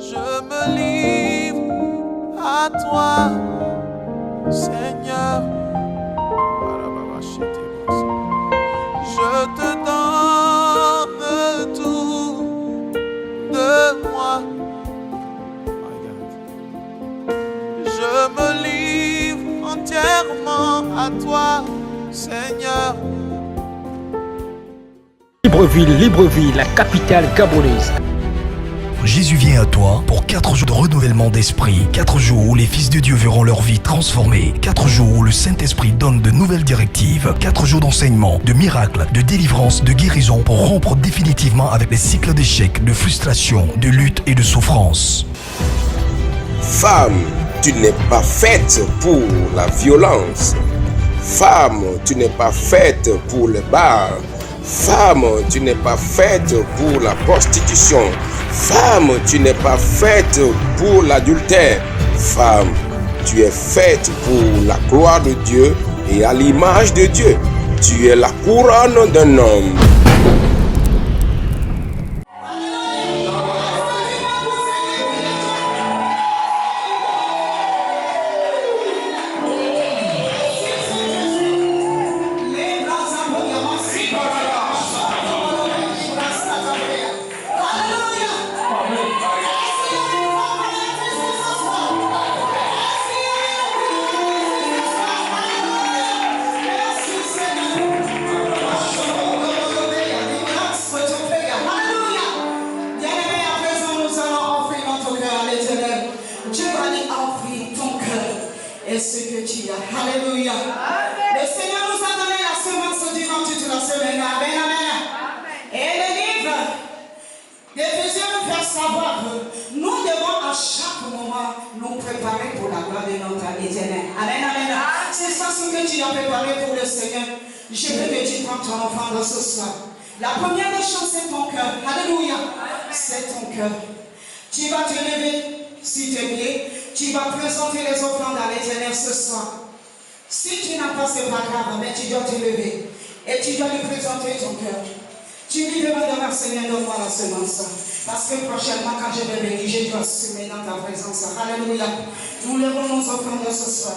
Je me livre à toi, Seigneur. Je te donne tout de moi. Je me livre entièrement à toi, Seigneur. Libreville, la capitale gabonaise. Jésus vient à toi pour 4 jours de renouvellement d'esprit, 4 jours où les fils de Dieu verront leur vie transformée, 4 jours où le Saint-Esprit donne de nouvelles directives, 4 jours d'enseignement, de miracles, de délivrance, de guérison pour rompre définitivement avec les cycles d'échecs, de frustration, de lutte et de souffrance. Femme, tu n'es pas faite pour la violence. Femme, tu n'es pas faite pour le bar. Femme, tu n'es pas faite pour la prostitution. Femme, tu n'es pas faite pour l'adultère. Femme, tu es faite pour la gloire de Dieu et à l'image de Dieu. Tu es la couronne d'un homme. Et ce que tu as. Alléluia. Le Seigneur nous a donné la semence durant toute la semaine. Amen, amen. Et le livre d'Éphésiens nous fait savoir que nous devons à chaque moment nous préparer pour la gloire de notre éternel. Amen, amen. C'est ça ce que tu as préparé pour le Seigneur. Je veux que tu prends ton offrande ce soir. La première des choses, c'est ton cœur. Alléluia. C'est ton cœur. Tu vas te lever, s'il te plaît. Tu vas présenter les offrandes à l'Éternel ce soir. Si tu n'as pas, c'est pas grave, mais tu dois te lever et tu dois lui présenter ton cœur. Tu lui demanderas, Seigneur, donne-moi la semence. Parce que prochainement, quand je vais venir, je dois semer dans ta présence. Alléluia. Nous levons nos offrandes ce soir.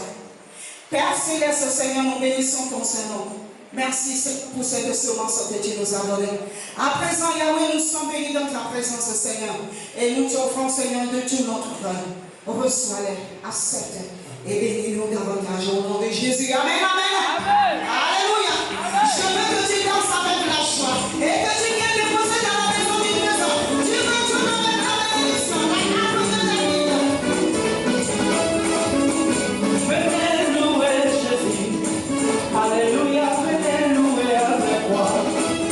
Père céleste, Seigneur, nous bénissons ton Saint-Nom. Merci pour cette semence que tu nous as donnée. À présent, Yahweh, nous sommes bénis dans ta présence, Seigneur. Et nous t'offrons, Seigneur, de tout notre cœur. Reçois-les, accepte et bénis-nous davantage au nom de Jésus. Amen, amen. Amen. Alléluia. Amen. Je veux que tu danses avec la joie et que tu viennes déposer dans la maison du trésor. Tu retournes avec la bénédiction, la grâce de la vie. Venez louer Jésus. Alléluia. Venez louer avec moi.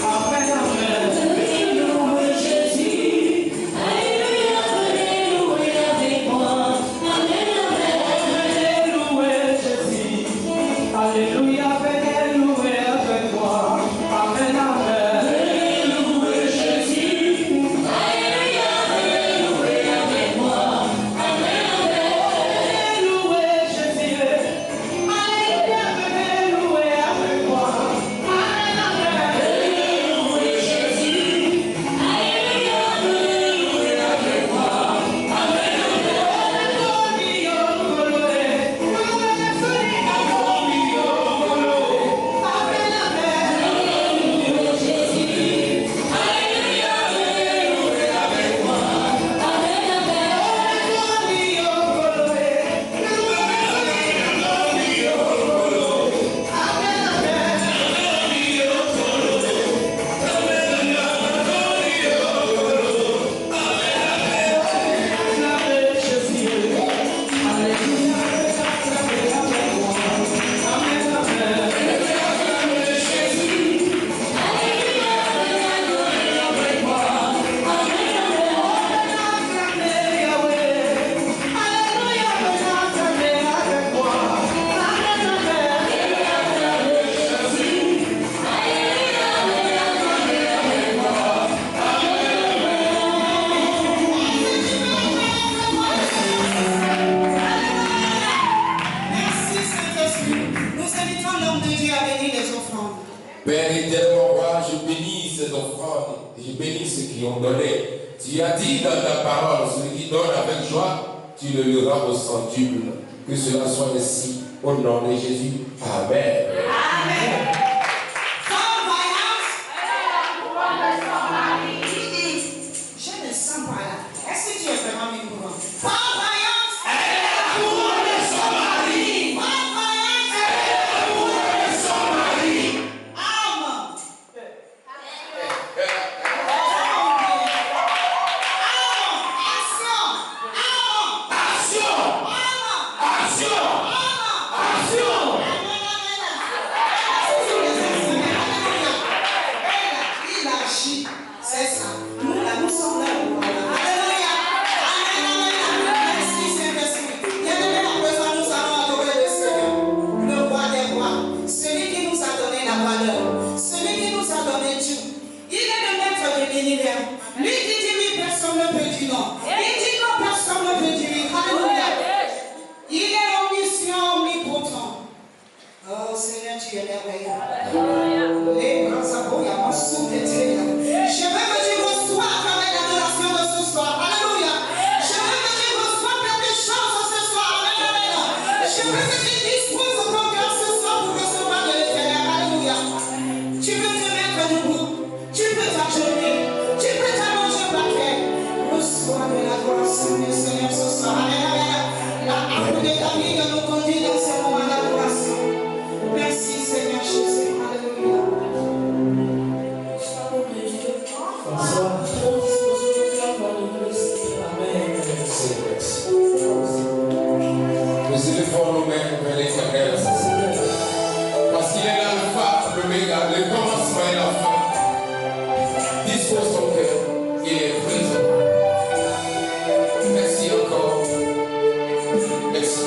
Amen, amen. Venez louer Jésus. Alléluia. Venez louer avec moi. Alléluia, venez louer avec moi. Amen, amen. Venez louer Jésus. Alléluia, venez louer avec moi. Amen, amen. Venez louer Jésus. Alléluia, venez louer avec moi. Amen, amen. Venez louer Jésus. Alléluia, venez louer avec moi. Amen, Père éternel, roi, je bénis ces offrandes, je bénis ceux qui ont donné. Tu as dit dans ta parole, celui qui donnes avec joie, tu le lui rends au centuple. Que cela soit ainsi. Au nom de Jésus. Amen. Amen. Je ne sens pas là. Est-ce que tu es vraiment mis pour moi? Sans voyance, elle est l'amoureuse de son mari. Sans voyance, elle est l'amoureuse de son mari. Amen. C'est ça. Nous, là, nous sommes là. Alléluia. Amen, amen. Merci, Saint-Esprit. Bien-aimés, à présent, nous allons adorer le Seigneur, le roi des rois, celui qui nous a donné la valeur, celui qui nous a donné Dieu. Il est le maître de l'univers. Lui qui dit oui, personne ne peut dire non. Il dit non, personne ne peut dire oui. Alléluia. Il est omniscient, omnipotent. Oh Seigneur, tu es merveilleux. Les grands sapos, il y a mon souffle de Dieu. Je veux que tu reçois à travers l'adoration de ce soir. Alléluia. Je veux que tu reçois quelque chose ce soir. Amen. Je veux que tu disposes ton cœur ce soir pour recevoir de l'éternel. Alléluia. Tu peux te mettre debout. Tu peux t'agenouiller. Tu peux t'allonger par terre. Reçois de l'adoration du Seigneur ce soir. Amen. Amen. La harpe de David nous conduit dans ce moment d'adoration. Merci Seigneur Jésus. Alléluia. Nous élevons nos mains vers l'Éternel. Parce qu'il est l'alpha, l'oméga, le commencement et la fin. Dispose ton cœur, il est présent. Merci encore. Merci.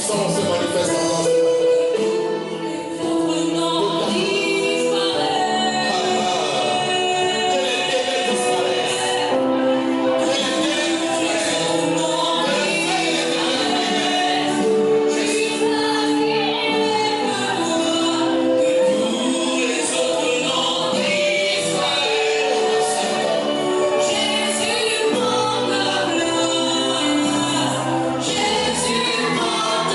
puissance se manifeste encore. Jésus, mon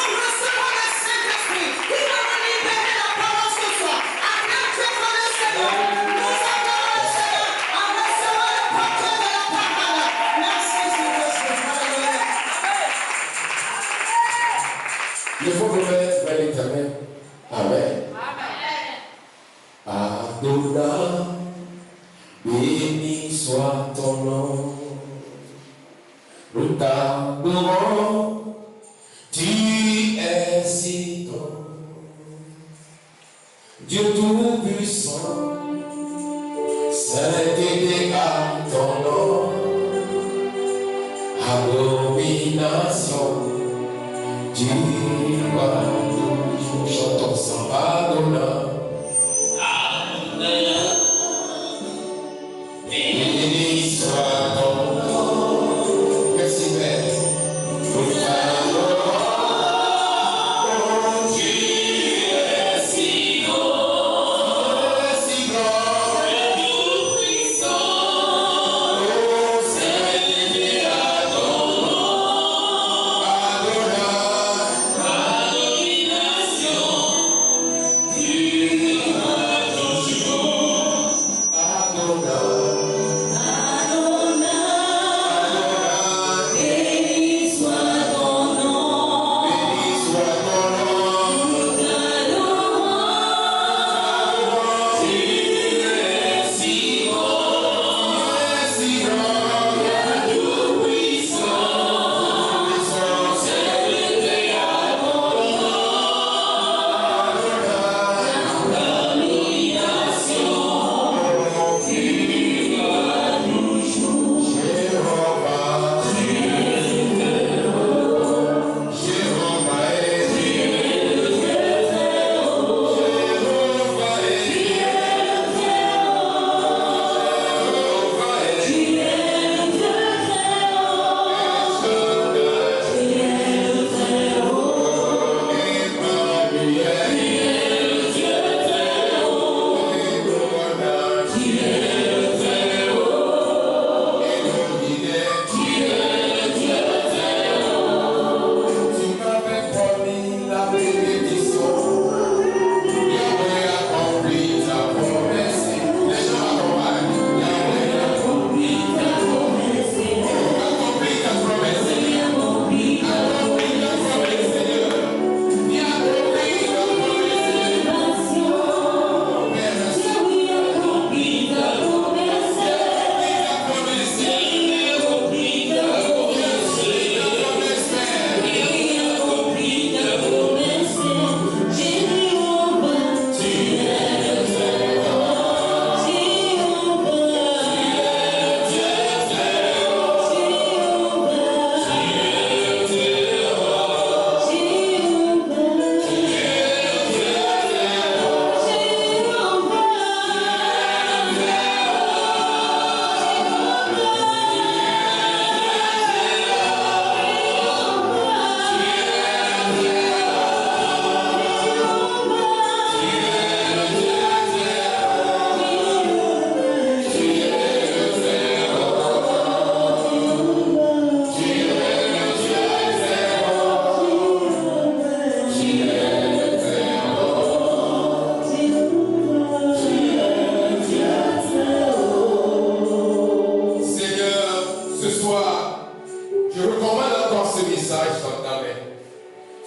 nous recevons le Saint-Esprit qui va nous libérer la parole ce soir. Acclame Dieu pour le Seigneur. Nous adorons le Seigneur en recevant le porteur de la parole. Merci Jésus. Alléluia. Il faut remettre vers l'Éternel. Amen. Adonai, béni soit ton nom. Nous t'adorons, tu es si grand. Dieu tout-puissant, sainteté à ton nom. Abomination, tu vas toujours. Chantons ça, Adonai. Béni soit ton nom. Merci Père. Nous t'adorons. Tu es si grand. Tu es si grand. Tout-puissant. Oh, Saint-Dieu, à ton nom. Adonai. Abomination. Tu vas toujours. Adonai.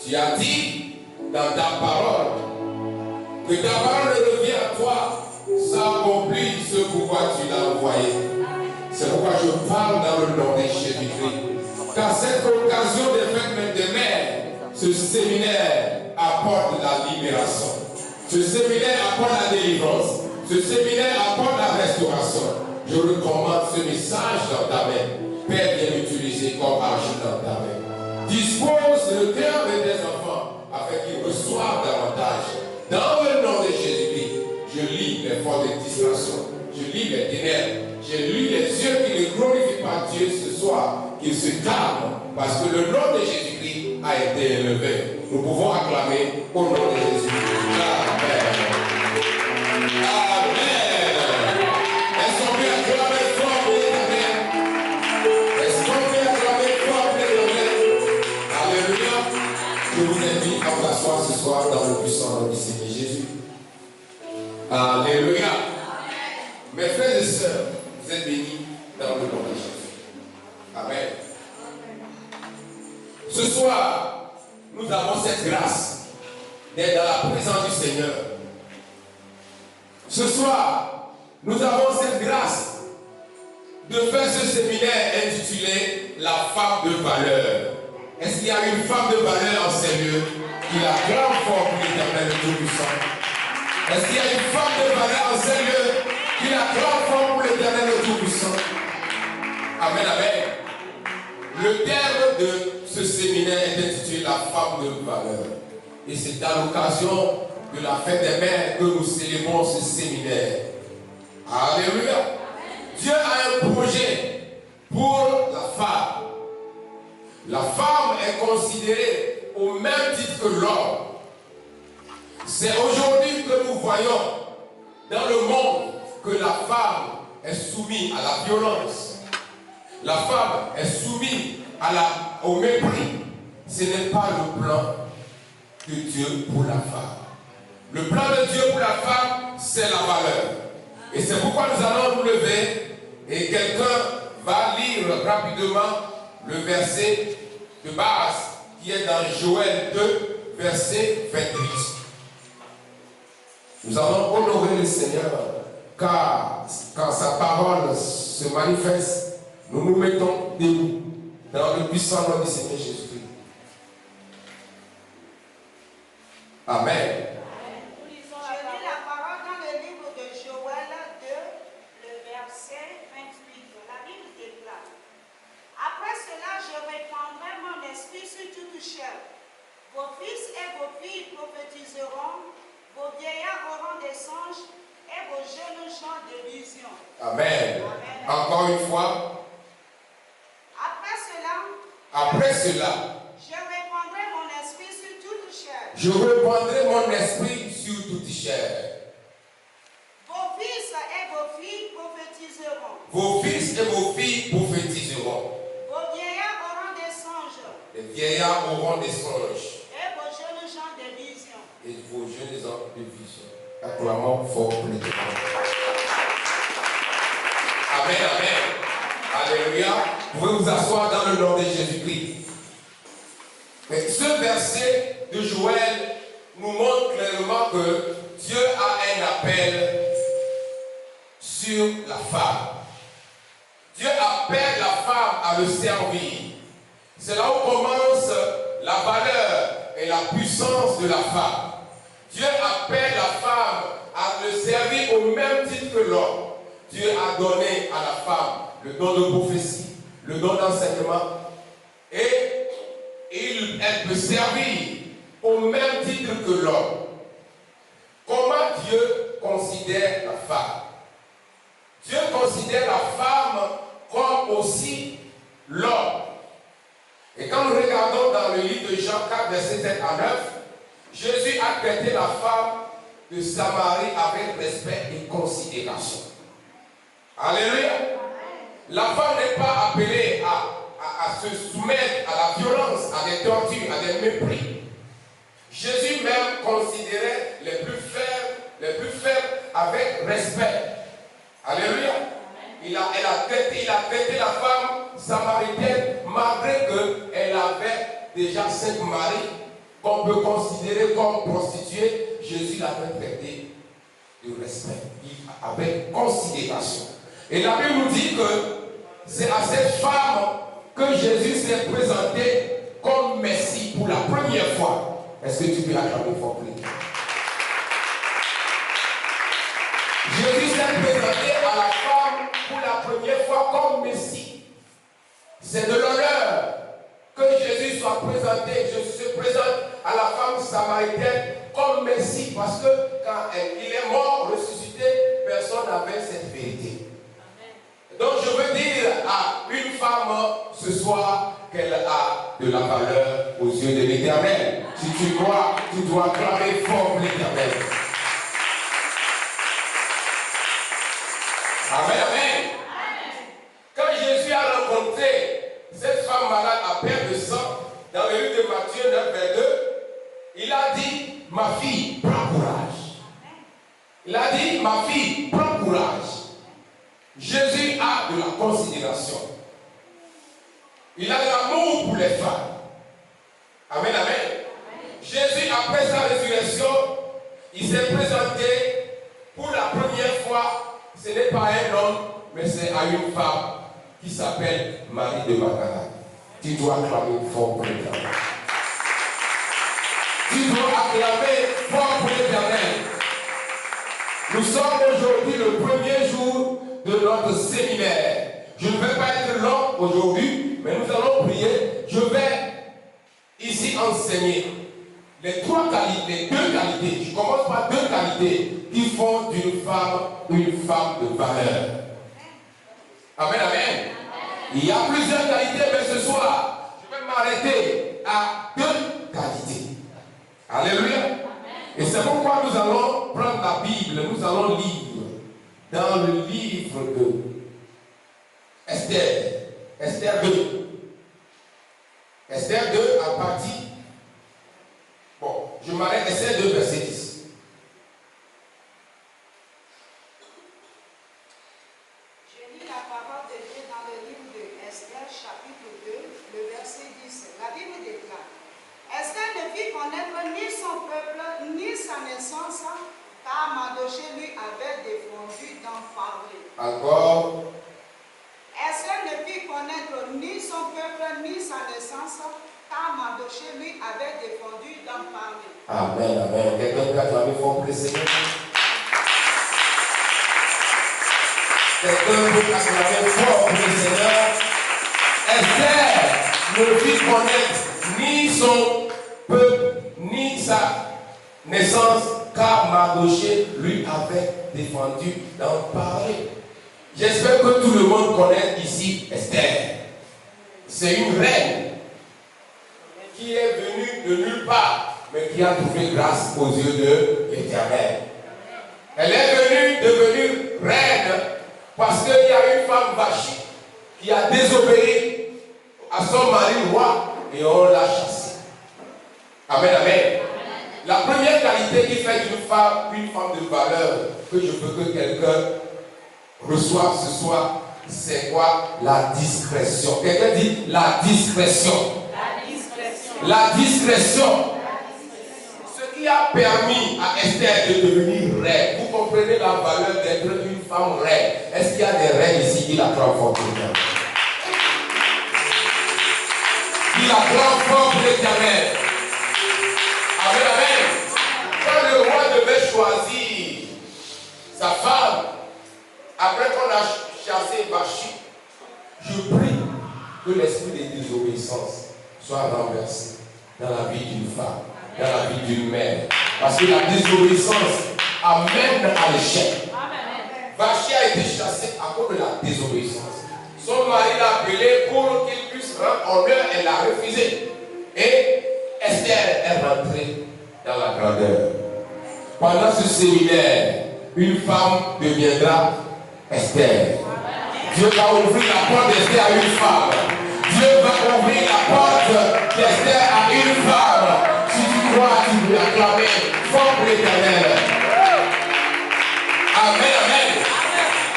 Tu as dit dans ta parole que ta parole revient à toi sans accomplir ce pourquoi tu l'as envoyé. C'est pourquoi je parle dans le nom de Jésus-Christ. Qu'à cette occasion des fêtes de mer, ce séminaire apporte la libération. Ce séminaire apporte la délivrance. Ce séminaire apporte la restauration. Je recommande ce message dans ta main. Père, bien utilisé comme argent dans ta main. Dispose le cœur de tes enfants afin qu'ils reçoivent davantage. Dans le nom de Jésus-Christ, je lis les forces de distraction. Je lis les ténèbres. Je lis les yeux qui ne glorifient pas Dieu ce soir. Qu'ils se calment parce que le nom de Jésus-Christ a été élevé. Nous pouvons acclamer au nom de Jésus. Amen. Amen. Est-ce qu'on peut acclamer fort pour l'Éternel? Est-ce qu'on peut acclamer fort pour l'Éternel? Alléluia. Je vous invite à vous asseoir ce soir dans le puissant nom du Seigneur Jésus. Alléluia. Mes frères et sœurs, vous êtes bénis dans le nom de Jésus. Amen. Ce soir, nous avons cette grâce d'être dans la présence du Seigneur. Ce soir, nous avons cette grâce de faire ce séminaire intitulé La femme de valeur. Est-ce qu'il y a une femme de valeur en ces lieux qui acclame fort pour l'Éternel le Tout-Puissant? Est-ce qu'il y a une femme de valeur en ces lieux qui acclame fort pour l'Éternel le Tout-Puissant? Amen, amen. Le terme de ce séminaire est intitulé La femme de valeur. Et c'est à l'occasion de la fête des mères que nous célébrons ce séminaire. Alléluia. Dieu a un projet pour la femme. La femme est considérée au même titre que l'homme. C'est aujourd'hui que nous voyons dans le monde que la femme est soumise à la violence. La femme est soumise au mépris. Ce n'est pas le plan de Dieu pour la femme. Le plan de Dieu pour la femme, c'est la valeur. Et c'est pourquoi nous allons nous lever et quelqu'un va lire rapidement le verset de base qui est dans Joël 2, verset 28. Nous allons honorer le Seigneur car quand sa parole se manifeste, nous nous mettons debout dans le puissant nom du Seigneur Jésus-Christ. Amen. Je lis la parole dans le livre de Joël 2, le verset 28. La Bible déclare: Après cela, je répandrai mon esprit sur toute chair. Vos fils et vos filles prophétiseront, vos vieillards auront des songes et vos jeunes gens des visions. Amen. Amen. Encore une fois. Après cela, je répandrai mon esprit sur toute chair. Je répandrai mon esprit sur toute chair. Vos fils et vos filles prophétiseront. Vos fils et vos filles prophétiseront. Vos vieillards auront des songes. Les vieillards auront des songes. Et vos jeunes gens des visions. Et vos jeunes gens de visions. Acclamons fort pour l'Éternel. Amen, amen. Alléluia. Vous pouvez vous asseoir dans le nom de Jésus-Christ. Mais ce verset de Joël nous montre clairement que Dieu a un appel sur la femme. Dieu appelle la femme à le servir. C'est là où commence la valeur et la puissance de la femme. Dieu appelle la femme à le servir au même titre que l'homme. Dieu a donné à la femme le don de prophétie, le don d'enseignement, et elle peut servir au même titre que l'homme. Comment Dieu considère la femme? Dieu considère la femme comme aussi l'homme. Et quand nous regardons dans le livre de Jean 4, verset 7 à 9, Jésus a traité la femme de Samarie avec respect et considération. Alléluia. La femme n'est pas appelée à se soumettre à la violence, à des tortures, à des mépris. Jésus même considérait les plus faibles avec respect. Alléluia. Il a traité la femme samaritaine malgré qu'elle avait déjà 5 maris qu'on peut considérer comme prostituées. Jésus l'avait traité de respect, avec considération. Et la Bible nous dit que c'est à cette femme que Jésus s'est présenté comme Messie pour la première fois. Est-ce que tu peux acclamer fort pour lui? Jésus s'est présenté à la femme pour la première fois comme Messie. C'est de l'honneur que Jésus soit présenté. Jésus se présente à la femme samaritaine comme Messie parce que quand il est mort, ressuscité, personne n'avait cette vérité. Donc je veux dire à une femme ce soir qu'elle a de la valeur aux yeux de l'Éternel. Si tu crois, tu dois clamer fort pour l'Éternel. Amen, amen. Quand Jésus a rencontré cette femme malade à perte de sang, dans le livre de Matthieu 9, vers 2, ma fille, prends courage. Il a dit, ma fille, prends courage. Jésus a de la considération. Il a de l'amour pour les femmes. Amen, amen. Jésus, après sa résurrection, il s'est présenté pour la première fois. Ce n'est pas un homme, mais c'est à une femme qui s'appelle Marie de Magdala. Tu dois acclamer fort pour l'Éternel. Tu dois acclamer fort pour l'Éternel. Nous sommes aujourd'hui le premier jour de notre séminaire. Je ne vais pas être long aujourd'hui, mais nous allons prier. Je vais ici enseigner les trois qualités, les deux qualités. Je commence par deux qualités qui font d'une femme une femme de valeur. Amen, amen. Il y a plusieurs qualités, mais ce soir, je vais m'arrêter à deux qualités. Alléluia. Et c'est pourquoi nous allons prendre la Bible, nous allons lire dans le livre de Esther. Esther 2. Esther 2 à partir. Bon, je m'arrête Esther 2, verset 10. Je lis la parole de Dieu dans le livre de Esther, chapitre 2, le verset 10. La Bible déclare: Esther ne fit connaître ni son peuple, ni sa naissance, car Mardochée lui avait défendu d'en parler. Encore. Esther ne fit connaître ni son peuple, ni sa naissance, car Mardochée lui avait défendu d'en parler. Amen, amen. Quelqu'un peut acclamer fort pour le Seigneur. Quelqu'un peut acclamer fort pour le Seigneur. Esther ne fit connaître ni son peuple, ni sa naissance, car Mardochée lui avait défendu d'en parler. J'espère que tout le monde connaît ici Esther. C'est une reine qui est venue de nulle part, mais qui a trouvé grâce aux yeux de l'Éternel. Elle est venue devenir reine parce qu'il y a une femme Vachi qui a désobéi à son mari roi et on l'a chassée. Amen, amen. La première qualité qui fait d'une femme une femme de valeur que je veux que quelqu'un reçoive ce soir, c'est quoi? La discrétion. Quelqu'un dit la discrétion. La discrétion. La discrétion. Ce qui a permis à Esther de devenir reine. Vous comprenez la valeur d'être une femme reine. Est-ce qu'il y a des reines ici qui la croient fort pour l'Éternel? Qui la croient fort pour l'Éternel? Amen, amen. Quand le roi devait choisir sa femme, après qu'on a chassé Vachi, je prie que l'esprit de désobéissance soit renversé dans la vie d'une femme, dans la vie d'une mère. Parce que la désobéissance amène à l'échec. Vachi a été chassé à cause de la désobéissance. Son mari l'a appelé pour qu'il puisse rendre honneur, elle l'a refusé. Et Esther est rentrée dans la grandeur. Pendant ce séminaire, une femme deviendra Esther. Dieu va ouvrir la porte d'Esther à une femme. Dieu va ouvrir la porte d'Esther à une femme. Si tu crois, tu peux acclamer fort pour l'Éternel. Amen, amen.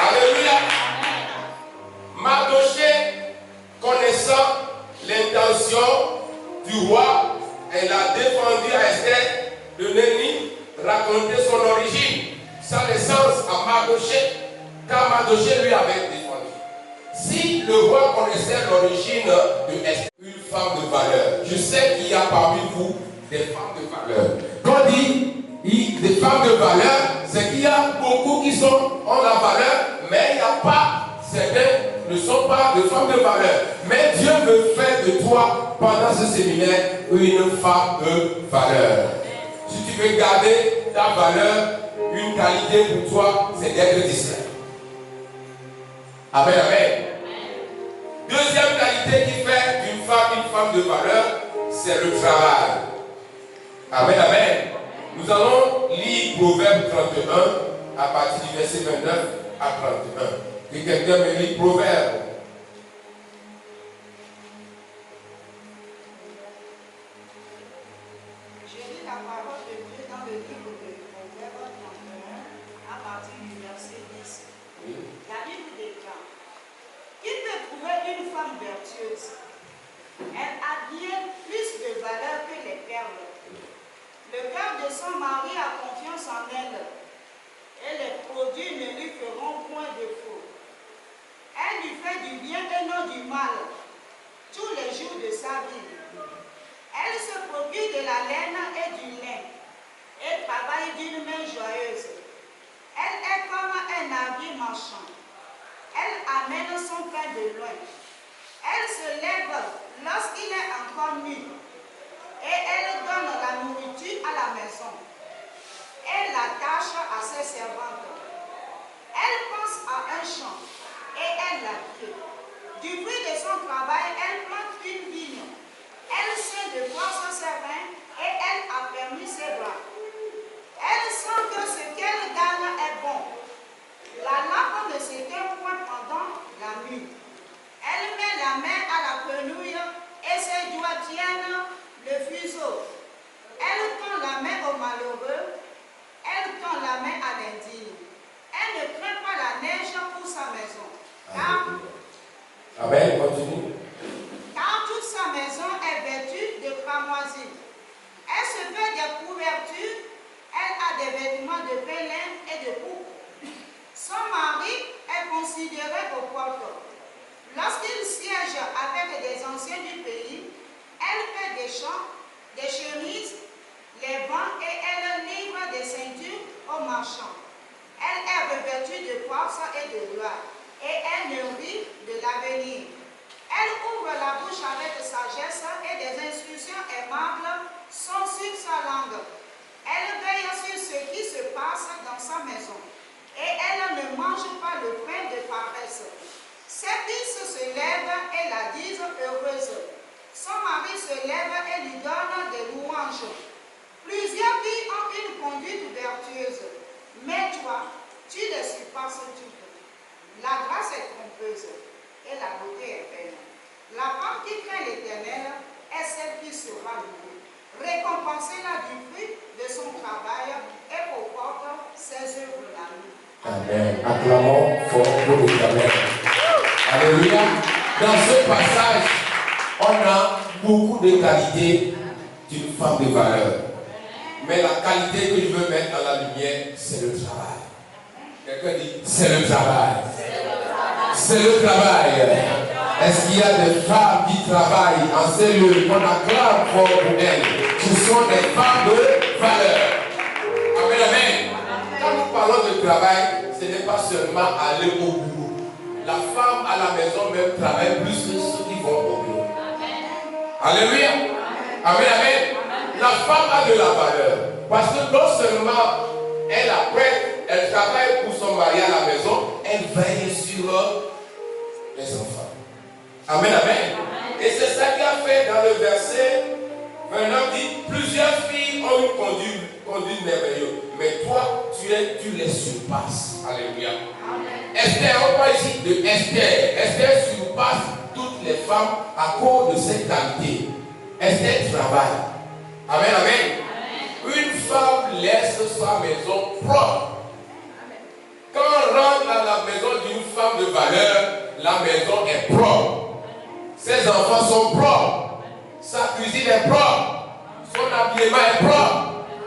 Alléluia. Mardochée, connaissant l'intention du roi, elle a défendu à Esther de ne ni raconter son origine, sa naissance à Mardochée, car Mardochée lui avait défendu. Si le roi connaissait l'origine de Esther, une femme de valeur, je sais qu'il y a parmi vous des femmes de valeur. Quand on dit des femmes de valeur, c'est qu'il y a beaucoup qui ont la valeur, mais il n'y a pas, certains ne sont pas de femmes de valeur. Mais Dieu veut faire de toi, pendant ce séminaire, une femme de valeur. Si tu veux garder ta valeur, une qualité pour toi, c'est d'être discret. Amen, amen. Deuxième qualité qui fait d'une femme une femme de valeur, c'est le travail. Amen, amen. Nous allons lire Proverbe 31 à partir du verset 29 à 31. Que quelqu'un me lit Proverbe. Je lis la parole de Dieu dans le livre de Proverbes 31 à partir du verset 10. La Bible déclare: qui peut trouver une femme vertueuse? Elle a bien plus de valeur que les perles. Le cœur de son mari a confiance en elle, et les produits ne lui feront point défaut. Elle lui fait du bien et non du mal tous les jours de sa vie. Elle se procure de la laine et du lin et travaille d'une main joyeuse. Elle est comme un navire marchand. Elle amène son pain de loin. Elle se lève lorsqu'il est encore nuit et elle donne la nourriture à la maison. Elle l'attache à ses servantes. Elle pense à un champ et elle la crée. Du fruit de son travail, elle plante une vigne. Elle sait de force ses reins et elle a permis ses bras. Elle sent que ce qu'elle gagne est bon. La lampe ne s'éteint point pendant la nuit. Elle met la main à la quenouille et ses doigts tiennent le fuseau. Elle tend la main au malheureux. Elle tend la main à l'indigne. Elle ne craint pas la neige pour sa maison. Amen, continue. Car toute sa maison est vêtue de cramoisie. Elle se fait des couvertures. Elle a des vêtements de pélin et de pourpre. Son mari est considéré aux portes. Lorsqu'il siège avec des anciens du pays, elle fait des chants, des chemises, les bancs et elle livre des ceintures aux marchands. Elle est revêtue de force et de gloire et elle nourrit de l'avenir. Elle ouvre la bouche avec sagesse et des instructions aimables sont sur sa langue. Elle veille sur ce qui se passe dans sa maison et elle ne mange pas le pain de paresse. Ses fils se lèvent et la disent heureuse. Son mari se lève et lui donne des louanges. Plusieurs filles ont une conduite vertueuse, mais toi, tu les surpasses toutes. La grâce est trompeuse et la beauté est belle. La femme qui craint l'Éternel est celle qui sera louée. Récompensez-la du fruit de son travail et comporte ses œuvres d'amour. Amen. Acclamons fort pour l'Éternel. Alléluia. Dans ce passage, on a beaucoup de qualités d'une femme de valeur. Mais la qualité que je veux mettre dans la lumière, c'est le travail. Quelqu'un dit, c'est le travail. C'est le travail. Est-ce qu'il y a des femmes qui travaillent en ces lieux qu'on acclame fort pour elles? Ce sont des femmes de valeur. Amen, amen. Quand nous parlons de travail, ce n'est pas seulement aller au boulot. La femme à la maison même travaille plus que ceux qui vont au boulot. Alléluia. Amen, amen. La femme a de la valeur. Parce que non seulement elle apprête, elle travaille pour son mari à la maison, elle veille sur les enfants. Amen, amen. Et c'est ça qu'il a fait dans le verset 29, dit, plusieurs filles ont une conduite merveilleuse. Mais toi, tu les surpasses. Alléluia. Amen. Esther, on parle ici de Esther. Esther surpasse toutes les femmes à cause de ses qualités. Esther travaille. Amen, amen. Amen. Une femme laisse sa maison propre. Quand on rentre dans la maison d'une femme de valeur, la maison est propre. Ses enfants sont propres. Sa cuisine est propre. Son habillement est propre.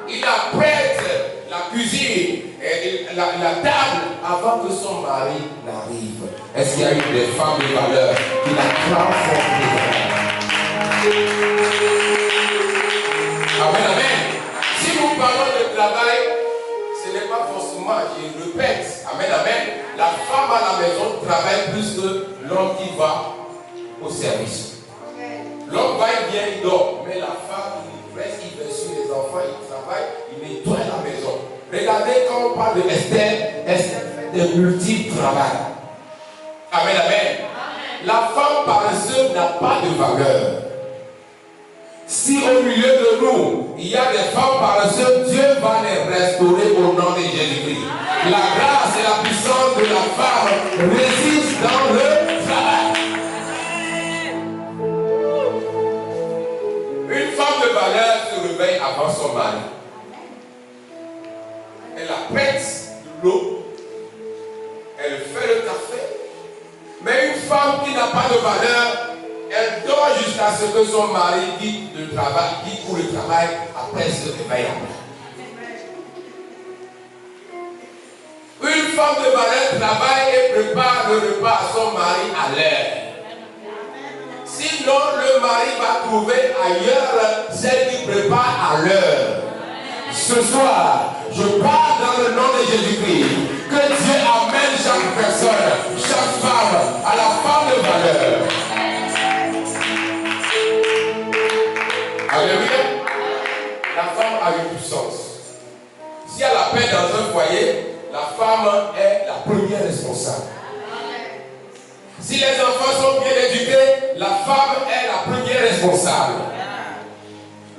Il apprête la cuisine et la table avant que son mari n'arrive. Est-ce qu'il y a eu des femmes de valeur qui l'acclament fortement? Amen, amen. Si nous parlons de travail, ce n'est pas forcément, je répète, amen, amen. La femme à la maison travaille plus que l'homme qui va au service. L'homme va et vient, il dort. Mais la femme, il reste, il veille sur les enfants, il travaille, il nettoie la maison. Regardez quand on parle de Esther, Esther fait des multiples travaux. Amen, amen. La femme paresseuse n'a pas de valeur. Si au milieu de nous, il y a des femmes paresseuses, Dieu va les restaurer au nom de Jésus-Christ. La grâce et la puissance de la femme réside dans le travail. Une femme de valeur se réveille avant son mari. Elle apprête de l'eau, elle fait le café. Mais une femme qui n'a pas de valeur, elle dort jusqu'à ce que son mari quitte pour le travail, après se réveille. Une femme de valeur travaille et prépare le repas à son mari à l'heure. Sinon, le mari va trouver ailleurs celle qui prépare à l'heure. Ce soir, je parle dans le nom de Jésus-Christ. Que Dieu amène chaque personne, chaque femme à la femme de valeur. Alléluia. La femme a une puissance. Si elle a paix dans un foyer, la femme est la première responsable. Si les enfants sont bien éduqués, la femme est la première responsable.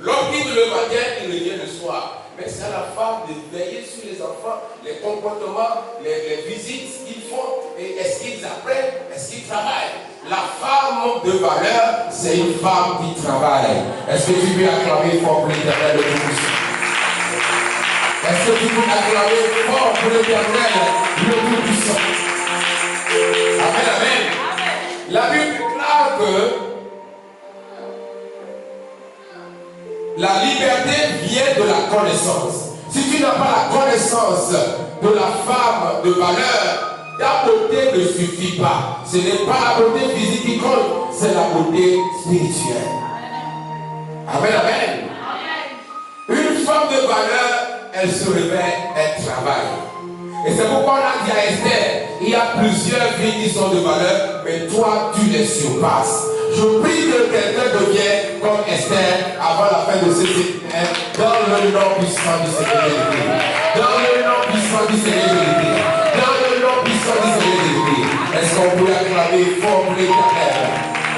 L'homme quitte le matin, il revient le soir. Mais c'est à la femme de veiller sur les enfants, les comportements, les visites qu'ils font, et est-ce qu'ils apprennent, est-ce qu'ils travaillent. La femme de valeur, c'est une femme qui travaille. Est-ce que tu peux acclamer fort pour l'Éternel de Tout-Puissant? Est-ce que tu peux acclamer fort pour l'Éternel de Tout-Puissant? Amen, amen. La Bible déclare que la liberté vient de la connaissance. Si tu n'as pas la connaissance de la femme de valeur, ta beauté ne suffit pas. Ce n'est pas la beauté physique qui compte, c'est la beauté spirituelle. Amen, amen. Une femme de valeur, elle se réveille, elle travaille. Et c'est pourquoi on a dit à Esther, il y a plusieurs filles qui sont de valeur, mais toi, tu les surpasses. Je prie que quelqu'un devienne comme Esther avant la fin de ce séminaire, dans le nom puissant du Seigneur Jésus-Christ. Dans le nom puissant du Seigneur Jésus-Christ. Dans le nom puissant du Seigneur Jésus-Christ. Est-ce qu'on peut acclamer fort pour l'Éternel?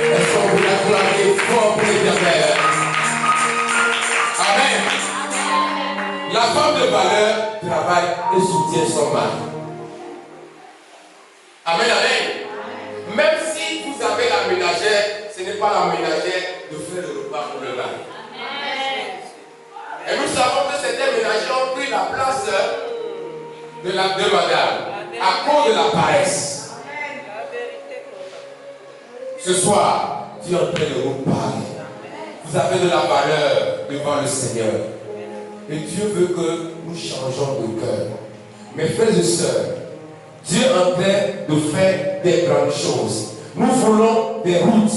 Est-ce qu'on peut acclamer fort pour l'Éternel? Amen. La femme de valeur travaille et soutient son mari. Amen, amen. Même si vous avez la ménagère, ce n'est pas la ménagère de faire le repas pour le mari. Et nous savons que certains ménagères ont pris la place de madame à cause de la paresse. Ce soir, Dieu est en train de vous parler. Vous avez de la valeur devant le Seigneur. Et Dieu veut que nous changeons de cœur. Mes frères et sœurs, Dieu est en train de faire des grandes choses. Nous voulons des routes.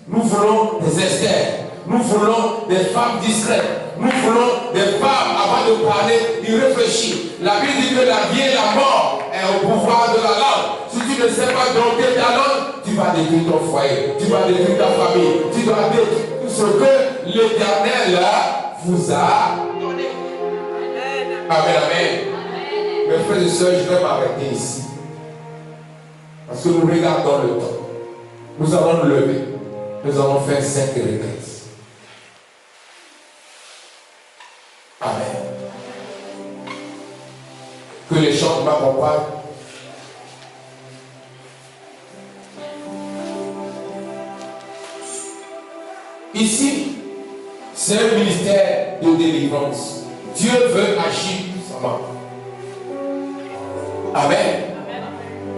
Nous voulons des Esther. Nous voulons des femmes discrètes. Nous voulons des femmes, avant de parler, y réfléchir. La Bible dit que la vie et la mort est au pouvoir de la langue. Si tu ne sais pas dompter ta langue, tu vas détruire ton foyer. Tu vas détruire ta famille. Tu vas détruire tout ce que l'Éternel vous a donné. Amen, amen. Mes frères et sœurs, je vais m'arrêter ici. Parce que nous regardons le temps. Nous allons nous lever. Nous allons faire 5 retraites. Amen. Que les chants m'accompagnent. Ici, c'est un ministère de délivrance. Dieu veut agir puissamment. Amen.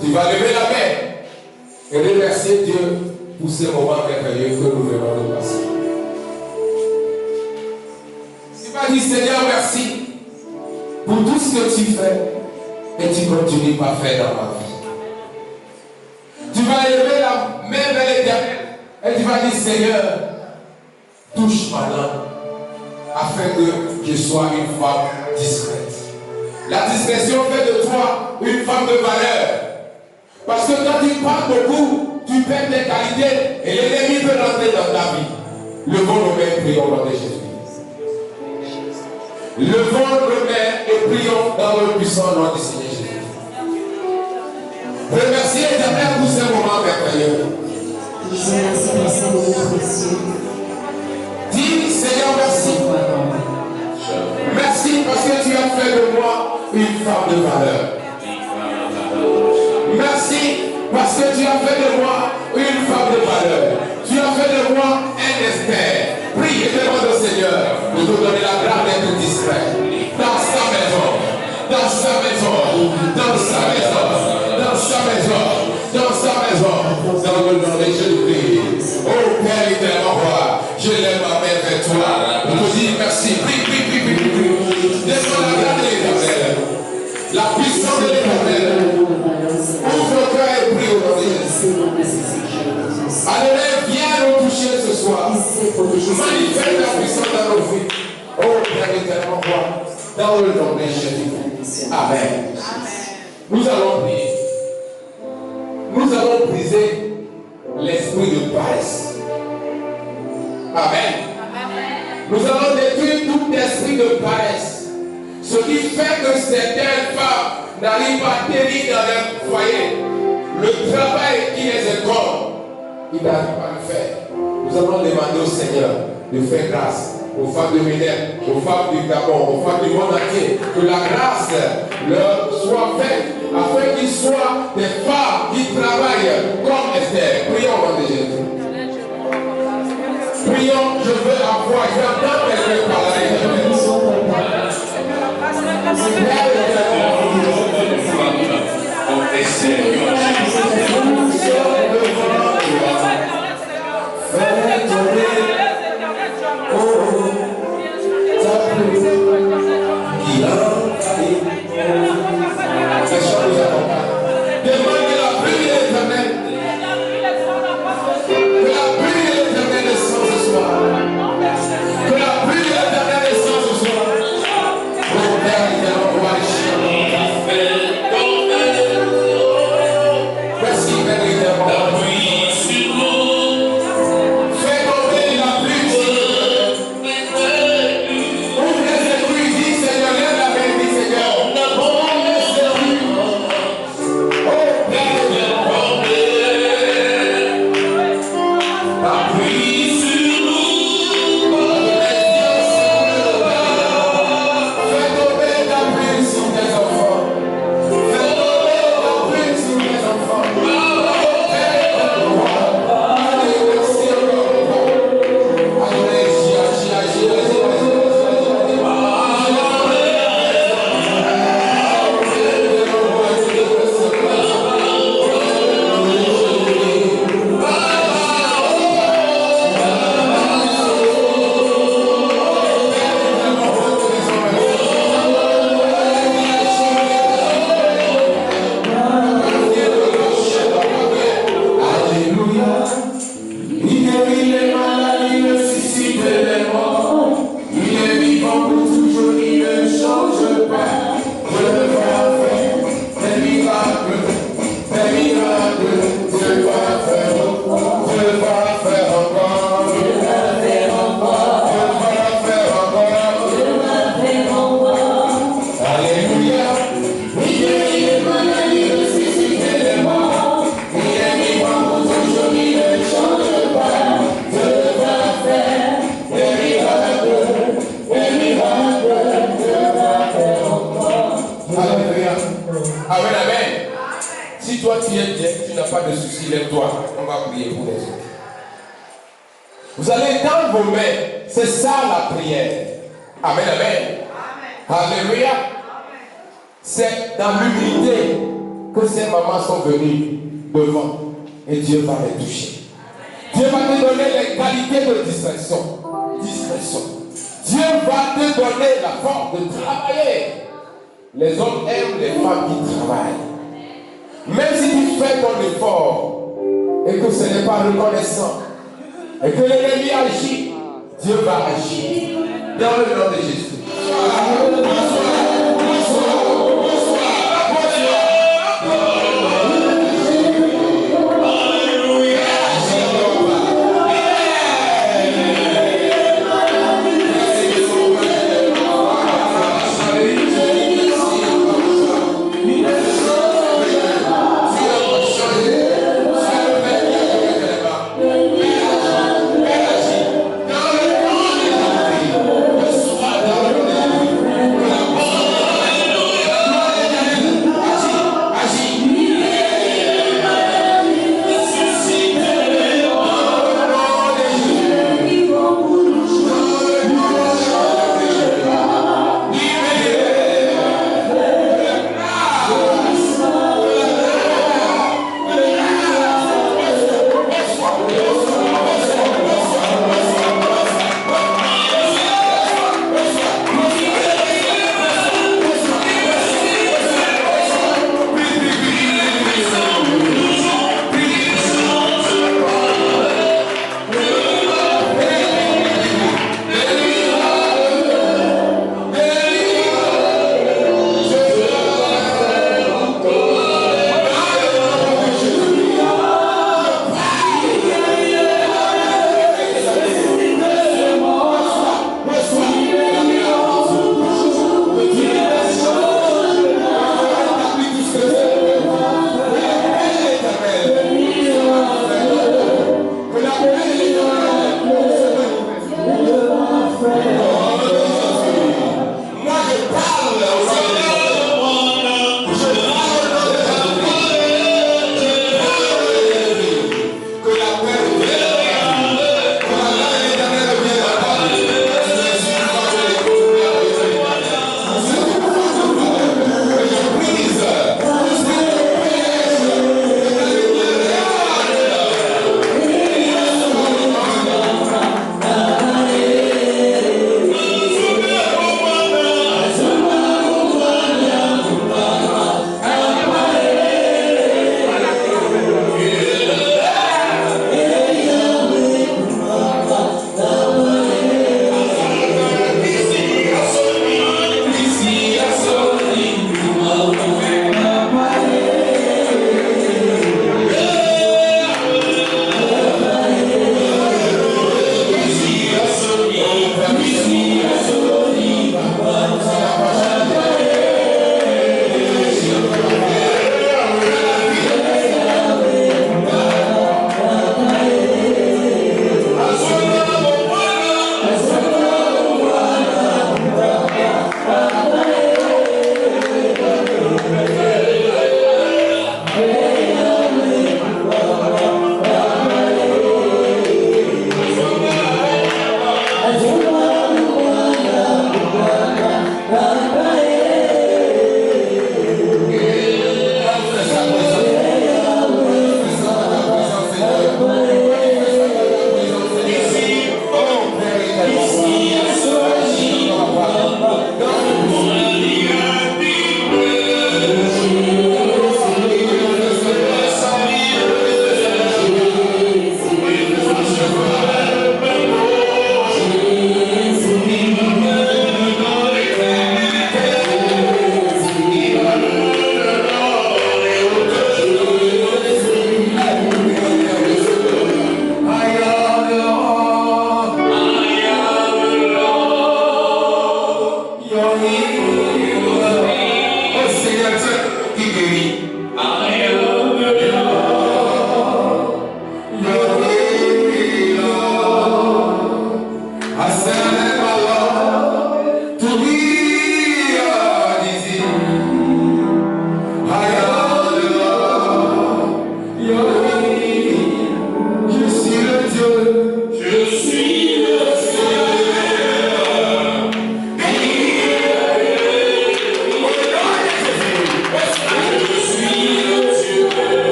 Tu vas lever la main et remercier Dieu pour ces moments merveilleux que nous venons de passer. Tu vas dire, Seigneur, merci pour tout ce que tu fais et tu continues par faire dans ma vie. Tu vas lever la main vers l'Éternel et tu vas dire, Seigneur, touche ma langue afin que je sois une femme discrète. La discrétion fait de toi une femme de valeur. Parce que quand tu parles beaucoup, tu perds tes qualités et l'ennemi peut rentrer dans ta vie. Levons nos mains et prions au nom de Jésus. Levons nos mains et prions dans le puissant nom du Seigneur Jésus. Remerciez l'Éternel pour ces moments merveilleux. Merci pour ces moments précieux. Dis, Seigneur, merci. Merci parce que tu as fait de moi une femme de valeur. Merci parce que tu as fait de moi une femme de valeur. Tu as fait de moi un Esther. Prie et demande au Seigneur. de te donner la grâce d'être discret dans sa maison, dans sa maison, dans sa maison, dans sa maison, dans sa maison, dans le nom de Jésus-Christ. Oh Père éternel, roi, je lève ma main vers toi. Je te dis merci. Prie, prie, prie, prie, prie. Descends la grâce de l'Éternel, la puissance de l'Éternel. Ouvre le cœur et prie au nom de Jésus. Alléluia, viens nous toucher ce soir. Manifeste la puissance dans nos vies. Oh Père éternel, roi, dans le nom de Jésus. Amen. Nous allons prier. Nous allons briser l'esprit de paresse. Amen. Nous allons détruire tout esprit de paresse. Ce qui fait que certaines femmes n'arrivent pas à tenir dans leur foyer. Le travail qui les école, ils n'arrivent pas à le faire. Nous allons demander au Seigneur de faire grâce aux femmes de Médène, aux femmes du Gabon, aux femmes du monde entier, que la grâce leur soit faite, afin qu'ils soient des femmes qui travaillent comme Esther. Prions au nom de Jésus. Prions, je veux avoir, j'entends quelqu'un parler. Dans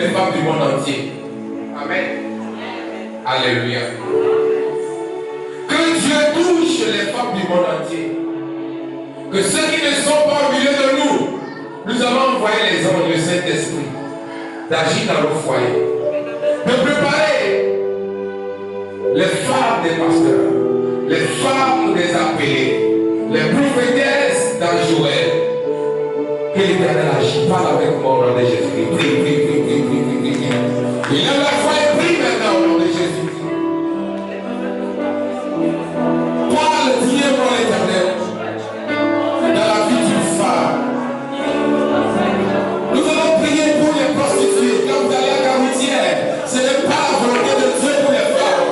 les femmes du monde entier. Amen. Alléluia. Que Dieu touche les femmes du monde entier. Que ceux qui ne sont pas au milieu de nous, nous allons envoyer les anges du Saint-Esprit d'agir dans nos foyers, de préparer les femmes des pasteurs, les femmes des appelés, les prophétesses dans Joël. Que l'Éternel agit. Parle avec moi au nom de Jésus. Prie, prie, prie, prie, prie, prie, prie. Il a la foi et prie maintenant au nom de Jésus. Parle, dis moi l'Éternel. Dans la vie d'une femme. Nous allons prier pour les prostituées. Quand vous allez à la routière, ce n'est pas la volonté de Dieu pour les femmes.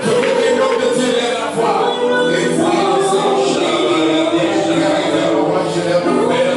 Je veux que le nom de Dieu lève la voix. Et voir le Seigneur. Moi, je lève le Père.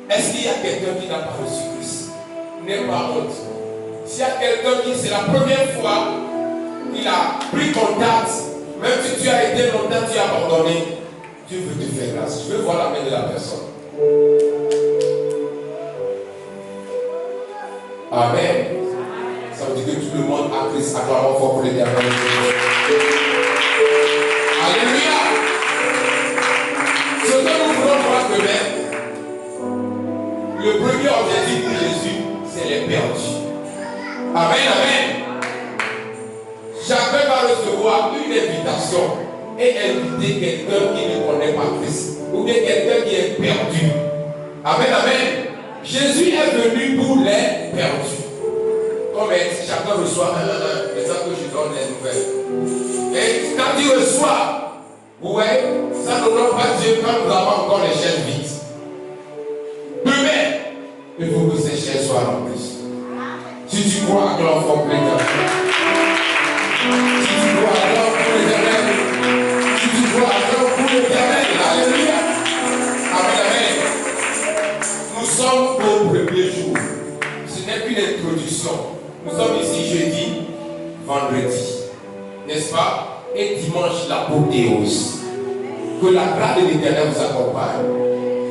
Est-ce qu'il y a quelqu'un qui n'a pas reçu Christ? N'aie pas honte. S'il y a quelqu'un qui, c'est la première fois qu'il a pris contact, même si tu as été longtemps, tu as abandonné, Dieu veut te faire grâce. Je veux voir la main de la personne. Amen. Ça veut dire que tout le monde a Christ. Acclamons fort pour l'Éternel. Alléluia. Ce que nous voulons voir demain, le premier objectif de Jésus, c'est les perdus. Amen, amen. Chacun va recevoir une invitation et inviter quelqu'un qui ne connaît pas Christ, ou bien quelqu'un qui est perdu. Amen, amen. Jésus est venu pour les perdus. Comme chacun reçoit c'est ça que je donne les nouvelles. Et quand tu reçois, vous voyez, ça n'honore pas Dieu quand nous avons encore les chaises vides. Demain, il faut que ces chaises soient remplies. Si tu crois à l'enfant plein. Si tu crois à l'enfant pour l'Éternel. Si tu crois à l'enfant pour l'Éternel. Alléluia. Amen, amen. Nous sommes au premier jour. Ce n'est qu'une introduction. Nous sommes ici jeudi, vendredi. N'est-ce pas? Et dimanche, l'apothéose. Que la grâce de l'Éternel vous accompagne.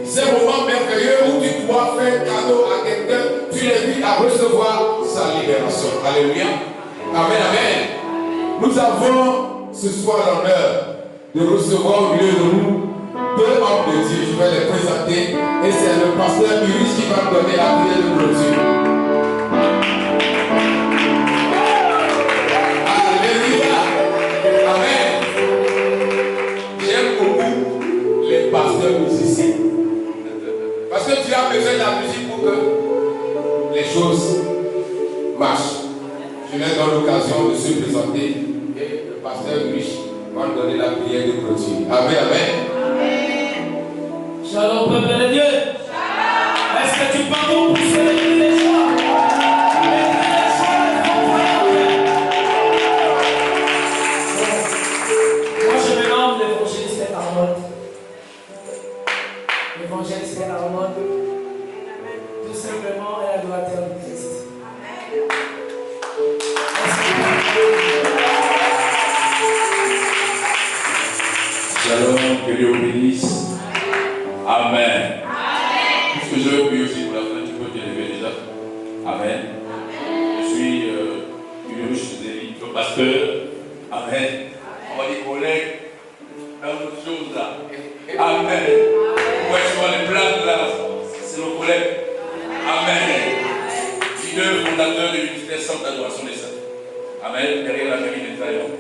C'est un moment merveilleux où tu dois faire un cadeau à quelqu'un. Tu l'invites à recevoir sa libération. Alléluia. Amen, amen. Nous avons ce soir l'honneur de recevoir au milieu de nous deux hommes de Dieu. Je vais les présenter. Et c'est le pasteur Uris qui va me donner la prière de clôture. Alléluia. Amen. J'aime beaucoup les pasteurs musiciens. Parce que tu as besoin de la musique pour que les choses marchent. Je vais dans l'occasion de se présenter et le pasteur Riche va me donner la prière de clôture. Amen, amen. Shalom, peuple de Dieu. Est-ce que tu parles pour célébrer les choses? consommateur du Christ. Shalom, que Dieu vous bénisse. Amen. Puisque je veux prier aussi pour la fin, tu peux te lever déjà. Amen. Je suis une chez le pasteur. Amen. On va dire collègue. Dans autre chose là. Amen. Ouais, je vois les plaques là. C'est nos collègues. Amen. Leader, fondateur du ministère Centre d'adoration des saints. Amen. Derrière la mairie des Taillons.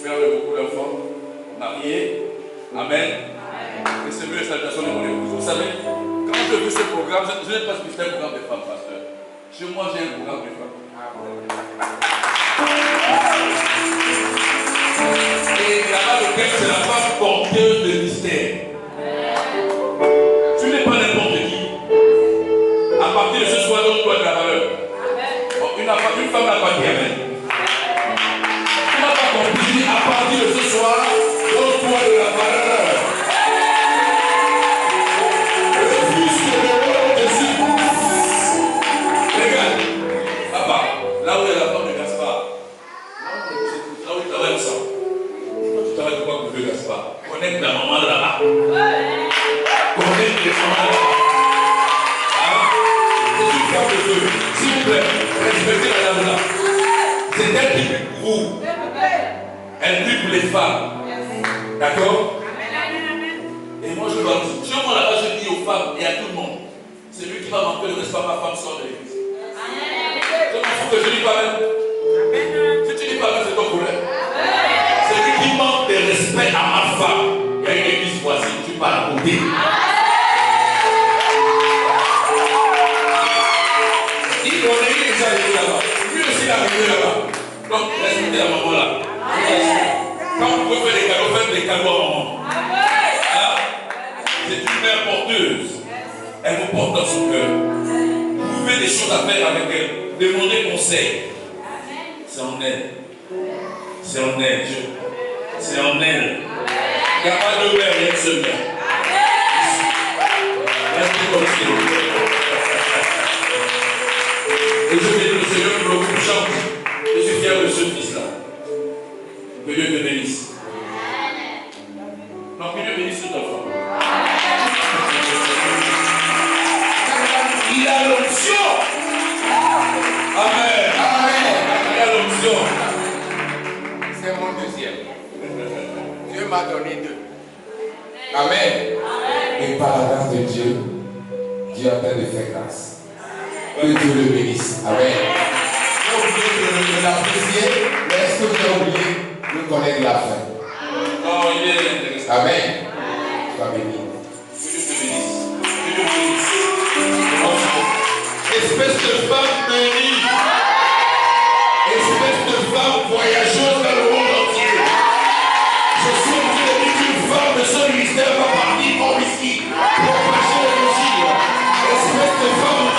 Père de beaucoup d'enfants. Marié. Amen. Recevez les salutations de mon épouse. Vous savez, quand je veux ce programme, je n'ai pas spécial un programme de femmes, pasteur. Chez moi, j'ai un programme de femmes. Et là-bas, le thème, c'est la femme porteuse de mystère. Tu n'es pas n'importe qui. À partir de ce soir, donne-toi de la valeur. Bon, une femme n'a pas dit amen. Tu n'as pas compris. À partir de ce soir, donne-toi de la valeur. Regarde, papa, là où il y a la femme de Gaspard, là où il travaille ensemble, tu travailles de quoi pour le Gaspard? Connecte la maman là-bas. Connecte les mamans là-bas. C'est une femme de feu. S'il vous plaît, respectez la dame là. C'est elle qui prie pour vous. Elle prie pour les femmes. D'accord? Et moi je dois dire, moi là-bas je dis aux femmes et à tout le monde, c'est lui qui va manquer le respect à ma femme sort de l'église. Je m'en fous que je dis pas même. Si tu dis pas même, c'est ton problème. C'est lui qui manque de respect à ma femme. Il y a une église voisine, tu parles à côté. Il connaît, il est déjà arrivé là-bas. Lui aussi il est arrivé là-bas. Donc respectez la maman là. Quand vous pouvez faire des cadeaux, faites des cadeaux à maman. C'est une mère porteuse. Elle vous porte dans son cœur. Vous trouvez des choses à faire avec elle. Demandez conseil. C'est en elle. C'est en elle. C'est en elle. Il n'y a pas de mère, il y a une seule mère. Restez comme ça. Et je bénis le Seigneur pour le groupe chante. Je suis fier de ce fils-là. Que Dieu te bénisse. Non, que Dieu bénisse tout enfant. Il a l'option. Amen. Amen. Il a l'option. C'est mon deuxième. Dieu m'a donné deux. Amen. Et par la grâce de Dieu, Dieu a fait de faire grâce. Que Dieu le bénisse. Amen. J'ai oublié de l'apprécier, mais est-ce que vous avez oublié le connaître la fin? Non, il est intéressant. Amen. Sois béni. Que Dieu te bénisse. Que Dieu te bénisse. Espèce de femme bénie. Espèce de femme voyageuse dans le monde entier. Je suis en train de dire qu'une femme de ce ministère va partir en ici. Pour passer l'évangile. Espèce de femme